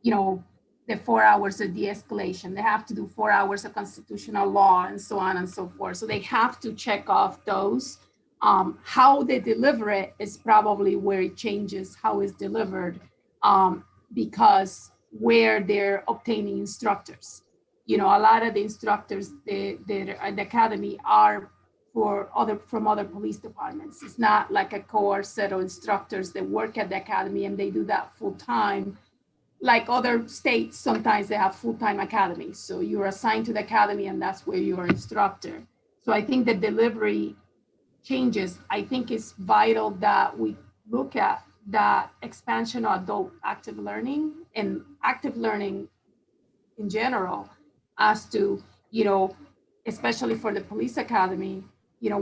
you know, the 4 hours of de-escalation. They have to do 4 hours of constitutional law and so on and so forth. So they have to check off those. How they deliver it is probably where it changes how it's delivered, because where they're obtaining instructors. You know, a lot of the instructors that are at the academy are from other police departments. It's not like a core set of instructors that work at the academy and they do that full time. Like other states, sometimes they have full-time academies. So you're assigned to the academy and that's where you're an instructor. So I think the delivery changes. I think it's vital that we look at that expansion of adult active learning and active learning in general, as to, you know, especially for the police academy, you know,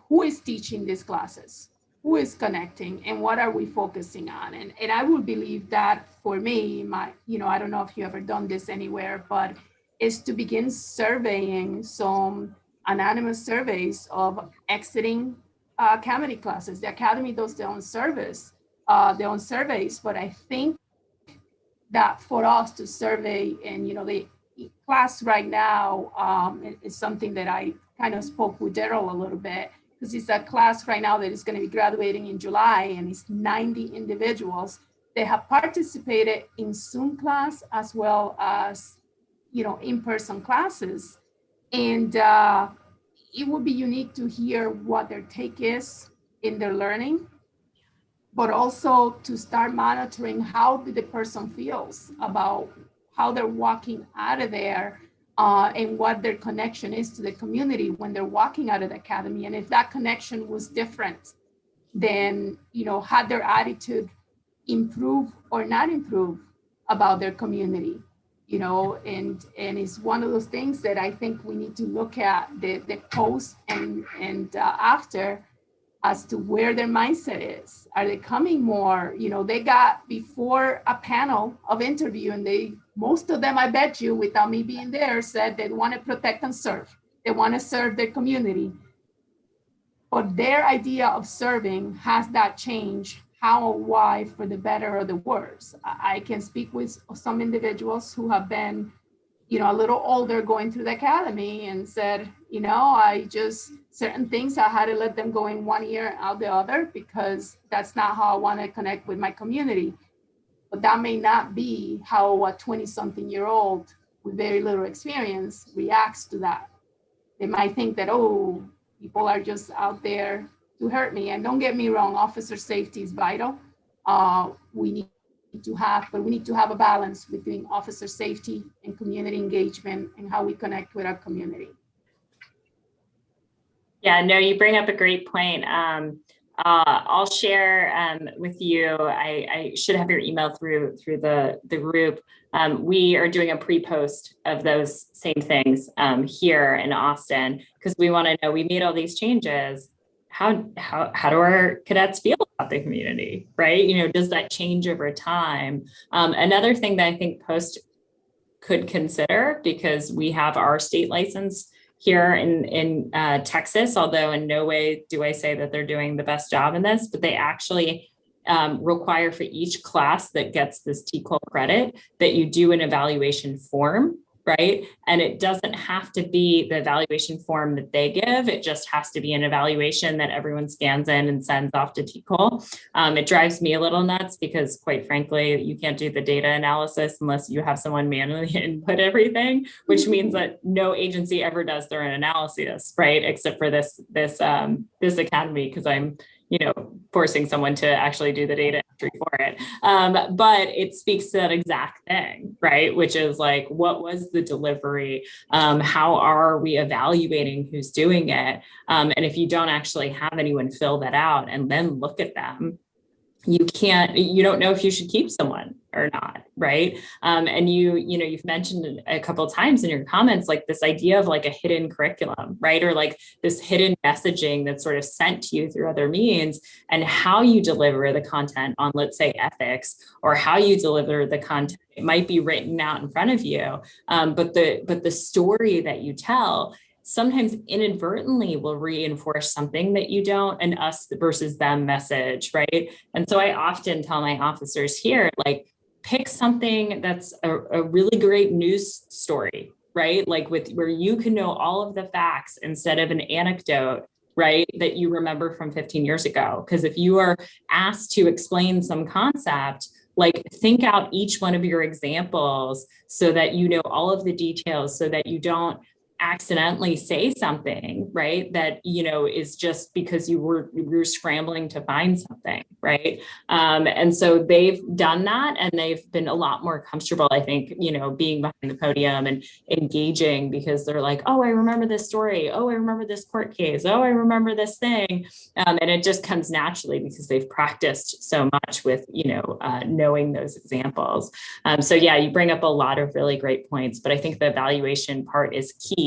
who is teaching these classes, who is connecting, and what are we focusing on? And I would believe that for me, you know, I don't know if you ever done this anywhere, but is to begin surveying some anonymous surveys of exiting academy classes. The academy does their own surveys, but I think that for us to survey, and, you know, the class right now is something that I kind of spoke with Daryl a little bit, because it's a class right now that is going to be graduating in July, and it's 90 individuals. They have participated in Zoom class as well as, you know, in-person classes. And it would be unique to hear what their take is in their learning, but also to start monitoring how the person feels about how they're walking out of there, and what their connection is to the community when they're walking out of the academy. And if that connection was different, then, you know, had their attitude improve or not improve about their community, you know, and it's one of those things that I think we need to look at the post and after, as to where their mindset is. Are they coming more, you know, they got before a panel of interview, and most of them, I bet you, without me being there, said they want to protect and serve. They want to serve their community. But their idea of serving, has that changed? How or why, for the better or the worse? I can speak with some individuals who have been, you know, a little older going through the academy and said, you know, certain things I had to let them go in one ear out the other, because that's not how I want to connect with my community. But that may not be how a 20-something-year-old with very little experience reacts to that. They might think that, oh, people are just out there to hurt me. And don't get me wrong, officer safety is vital. We need to have a balance between officer safety and community engagement and how we connect with our community. Yeah, no, you bring up a great point. I'll share with you, I should have your email through the group. We are doing a pre-post of those same things here in Austin, because we want to know, we made all these changes. How do our cadets feel about the community, right? You know, does that change over time? Another thing that I think Post could consider, because we have our state license here in Texas, although in no way do I say that they're doing the best job in this, but they actually require for each class that gets this TCOL credit that you do an evaluation form, right? And it doesn't have to be the evaluation form that they give. It just has to be an evaluation that everyone scans in and sends off to TCOL. It drives me a little nuts, because quite frankly, you can't do the data analysis unless you have someone manually input everything, which means that no agency ever does their own analysis, right? Except for this academy, because I'm, you know, forcing someone to actually do the data entry for it. But it speaks to that exact thing, right? Which is like, what was the delivery? How are we evaluating who's doing it? And if you don't actually have anyone fill that out and then look at them, you don't know if you should keep someone or not, right? And you've mentioned a couple of times in your comments, like this idea of like a hidden curriculum, right? Or like this hidden messaging that's sort of sent to you through other means, and how you deliver the content on, let's say, ethics, or how you deliver the content. It might be written out in front of you, but the story that you tell sometimes inadvertently will reinforce something that you don't, an us versus them message, right? And so I often tell my officers here, like, pick something that's a really great news story, right? Like where you can know all of the facts instead of an anecdote, right? That you remember from 15 years ago. Because if you are asked to explain some concept, like think out each one of your examples so that you know all of the details, so that you don't accidentally say something, right, that is just because you were scrambling to find something, right? And so they've done that, and they've been a lot more comfortable, I think, being behind the podium and engaging, because they're like, oh, I remember this story, oh, I remember this court case, oh, I remember this thing, and it just comes naturally because they've practiced so much with knowing those examples. So yeah, you bring up a lot of really great points, but I think the evaluation part is key,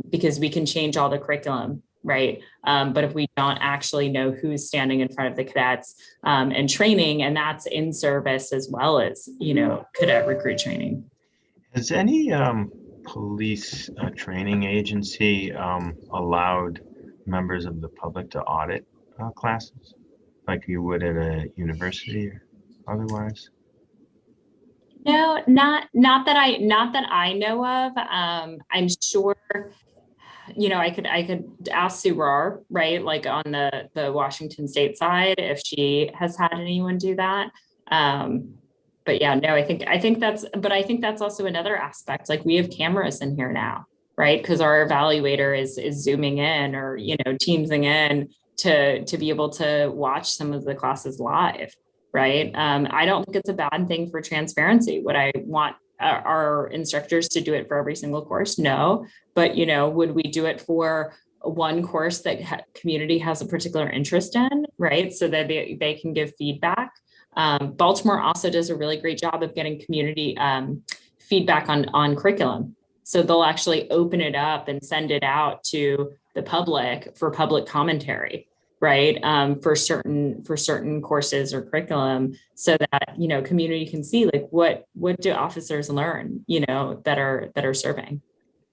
because we can change all the curriculum, right? But if we don't actually know who's standing in front of the cadets and training, and that's in service as well as, cadet recruit training. Has any police training agency allowed members of the public to audit classes like you would at a university or otherwise? No, not that I know of. I'm sure, I could ask Sue Rohr, right? Like on the Washington State side, if she has had anyone do that. But yeah, no, I think that's also another aspect. Like, we have cameras in here now, right? Because our evaluator is zooming in, or teamsing in to be able to watch some of the classes live. Right. I don't think it's a bad thing for transparency. Would I want our instructors to do it for every single course? No. But, would we do it for one course that community has a particular interest in? Right. So that they can give feedback. Baltimore also does a really great job of getting community feedback on curriculum. So they'll actually open it up and send it out to the public for public commentary, right? For certain courses or curriculum, so that, community can see, like, what do officers learn, that are serving.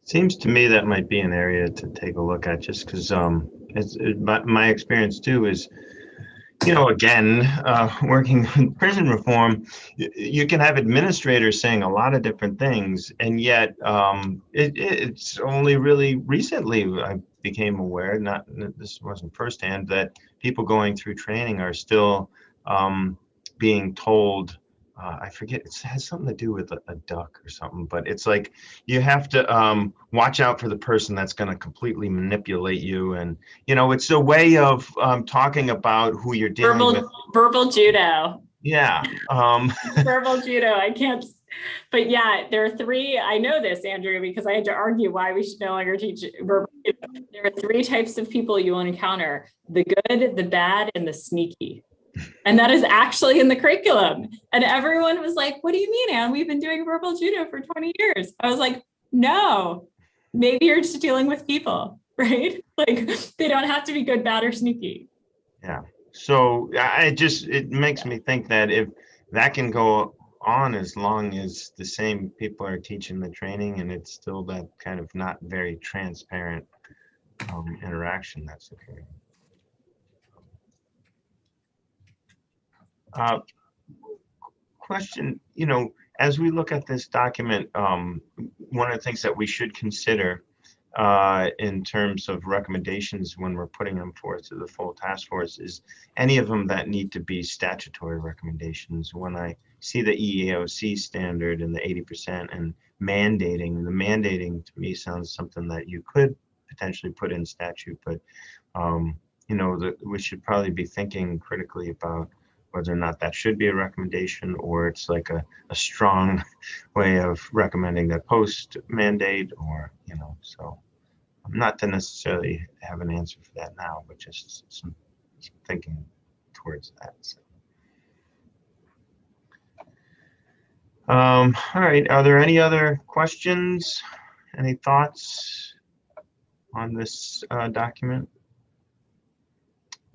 Seems to me that might be an area to take a look at, just because my experience too is, again, working in prison reform, you can have administrators saying a lot of different things, and yet it's only really recently I became aware, this wasn't firsthand, that people going through training are still being told, I forget, it has something to do with a duck or something, but it's like you have to watch out for the person that's going to completely manipulate you. And, it's a way of talking about who you're dealing with. Verbal judo. Yeah. Verbal judo. I can't. But yeah, there are three. I know this, Andrew, because I had to argue why we should no longer teach verbal judo. There are three types of people you will encounter: the good, the bad, and the sneaky. And that is actually in the curriculum. And everyone was like, what do you mean, Anne? We've been doing verbal judo for 20 years. I was like, no, maybe you're just dealing with people, right? Like, they don't have to be good, bad, or sneaky. Yeah. So it makes me think that if that can go on as long as the same people are teaching the training, and it's still that kind of not very transparent interaction that's occurring. Question, as we look at this document, one of the things that we should consider in terms of recommendations when we're putting them forth to the full task force is any of them that need to be statutory recommendations. When I see the EEOC standard and the 80% and mandating, the mandating to me sounds something that you could potentially put in statute, but we should probably be thinking critically about whether or not that should be a recommendation, or it's like a strong way of recommending that post mandate, or, so I'm not to necessarily have an answer for that now, but just some thinking towards that. So. All right, are there any other questions? Any thoughts on this document?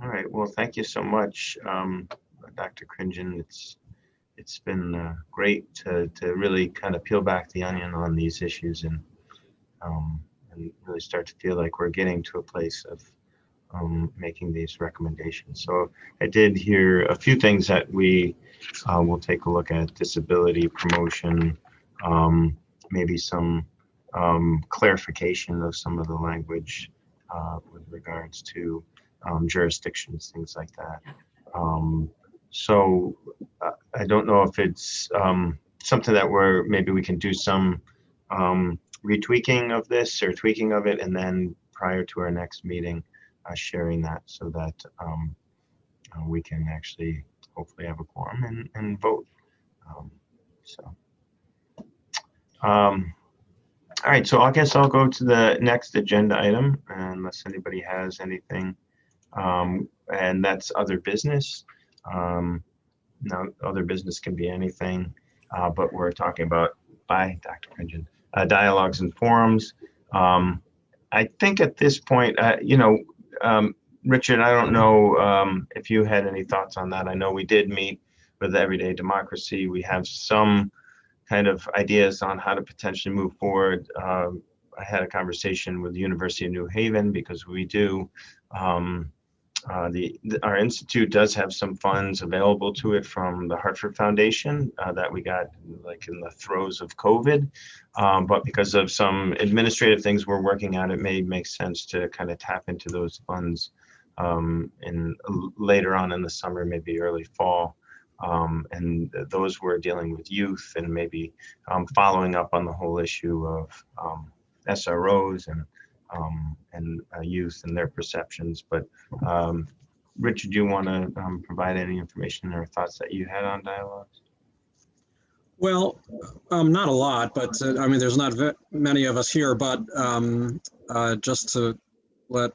All right, well, thank you so much, Dr. Cringen. It's been great to really kind of peel back the onion on these issues and really start to feel like we're getting to a place of making these recommendations. So I did hear a few things that we will take a look at: disability promotion, maybe some clarification of some of the language with regards to jurisdictions, things like that. So I don't know if it's something that maybe we can do some retweaking of this or tweaking of it, and then prior to our next meeting, sharing that so that we can actually hopefully have a quorum and vote. All right, so I guess I'll go to the next agenda item unless anybody has anything, and that's other business. Now, other business can be anything, but we're talking about, by Dr. Cringen, dialogues and forums. I think at this point, Richard, I don't know if you had any thoughts on that. I know we did meet with Everyday Democracy. We have some kind of ideas on how to potentially move forward. I had a conversation with the University of New Haven because we do, our institute does have some funds available to it from the Hartford Foundation that we got like in the throes of COVID. But because of some administrative things we're working on, it may make sense to kind of tap into those funds later on in the summer, maybe early fall. And those were dealing with youth and maybe following up on the whole issue of SROs and youth and their perceptions. But Richard, do you want to provide any information or thoughts that you had on dialogues? Well, not a lot, but I mean, there's not many of us here, but just to let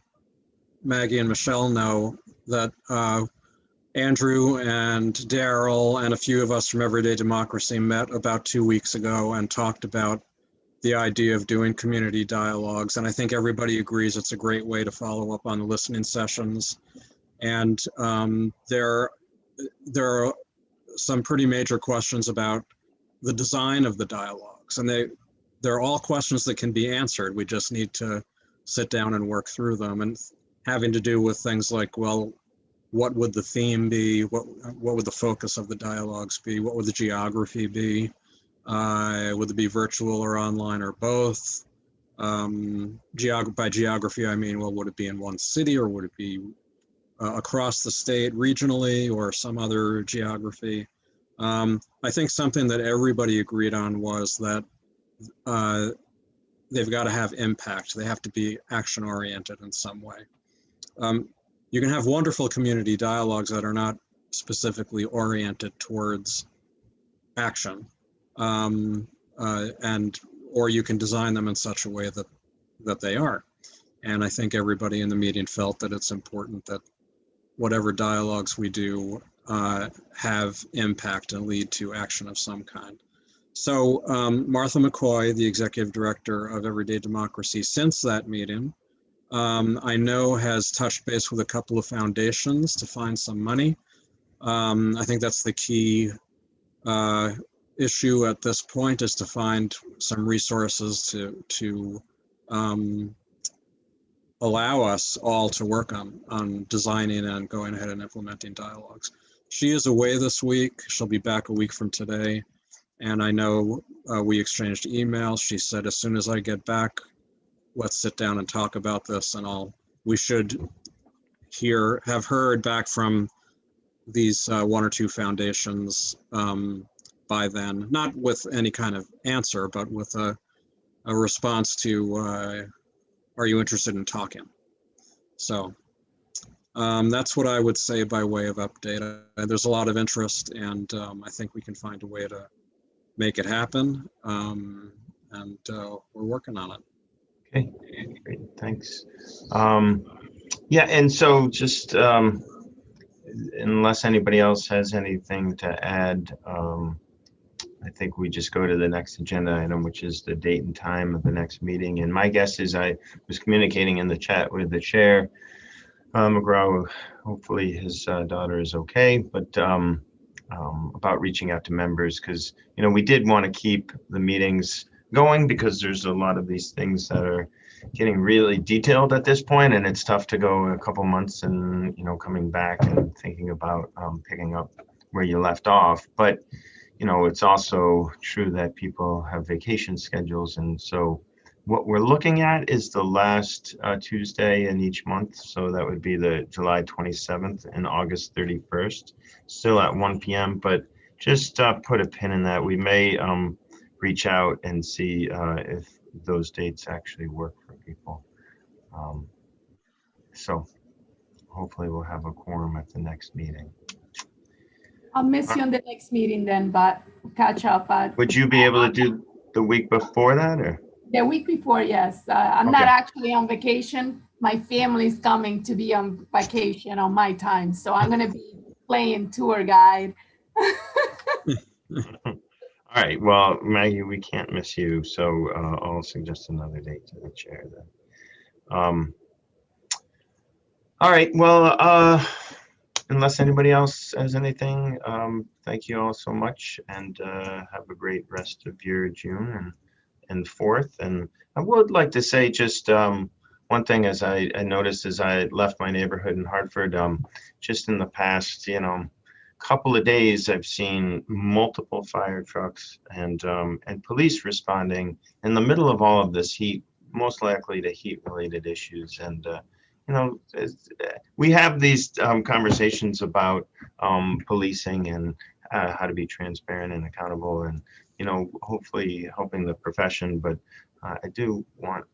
Maggie and Michelle know that Andrew and Daryl and a few of us from Everyday Democracy met about 2 weeks ago and talked about the idea of doing community dialogues. And I think everybody agrees it's a great way to follow up on the listening sessions. And there are some pretty major questions about the design of the dialogues. And they're all questions that can be answered. We just need to sit down and work through them, and having to do with things like, well, what would the theme be? What would the focus of the dialogues be? What would the geography be? Would it be virtual or online or both? By geography, I mean, well, would it be in one city, or would it be across the state, regionally, or some other geography? I think something that everybody agreed on was that they've got to have impact. They have to be action-oriented in some way. You can have wonderful community dialogues that are not specifically oriented towards action, or you can design them in such a way that they are. And I think everybody in the meeting felt that it's important that whatever dialogues we do have impact and lead to action of some kind. So Martha McCoy, the executive director of Everyday Democracy, since that meeting, I know has touched base with a couple of foundations to find some money. I think that's the key issue at this point, is to find some resources to allow us all to work on designing and going ahead and implementing dialogues. She is away this week. She'll be back a week from today. And I know we exchanged emails. She said, as soon as I get back, let's sit down and talk about this. And we should have heard back from these one or two foundations by then, not with any kind of answer, but with a response to, are you interested in talking? So that's what I would say by way of update. There's a lot of interest, and I think we can find a way to make it happen, and we're working on it. Okay, great, thanks. Yeah, and so just unless anybody else has anything to add, I think we just go to the next agenda item, which is the date and time of the next meeting. And my guess is I was communicating in the chat with the chair, McGraw. Hopefully his daughter is okay, but about reaching out to members, because, you know, we did want to keep the meetings going because there's a lot of these things that are getting really detailed at this point, and it's tough to go a couple months and, you know, coming back and thinking about picking up where you left off. But, you know, it's also true that people have vacation schedules, and so what we're looking at is the last Tuesday in each month. So that would be the July 27th and August 31st, still at 1 p.m. But just put a pin in that. We may reach out and see if those dates actually work for people. So hopefully we'll have a quorum at the next meeting. I'll miss you on the next meeting then, but we'll catch up. Would you be able to do the week before that, or? The week before, yes. I'm not Okay. actually on vacation. My family's coming to be on vacation on my time. So I'm going to be playing tour guide. All right. Well, Maggie, we can't miss you, so I'll suggest another date to the chair then. All right. Well, unless anybody else has anything, thank you all so much, and have a great rest of your June and 4th. And I would like to say just one thing, as I noticed as I left my neighborhood in Hartford, just in the past, you know, couple of days, I've seen multiple fire trucks and police responding in the middle of all of this heat, most likely to heat-related issues. And you know, we have these conversations about policing and how to be transparent and accountable, and, you know, hopefully helping the profession. But I do want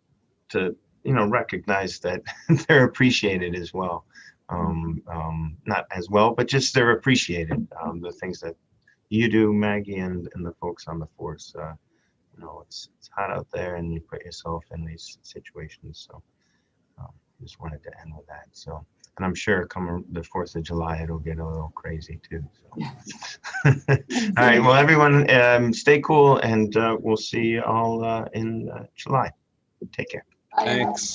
to, you know, recognize that they're appreciated as well. Not as well, but just they're appreciated. The things that you do, Maggie, and the folks on the force. You know, it's hot out there, and you put yourself in these situations. So just wanted to end with that. So, and I'm sure come the 4th of July, it'll get a little crazy too. So. All right. Well, everyone, stay cool, and we'll see you all in July. Take care. Bye. Thanks.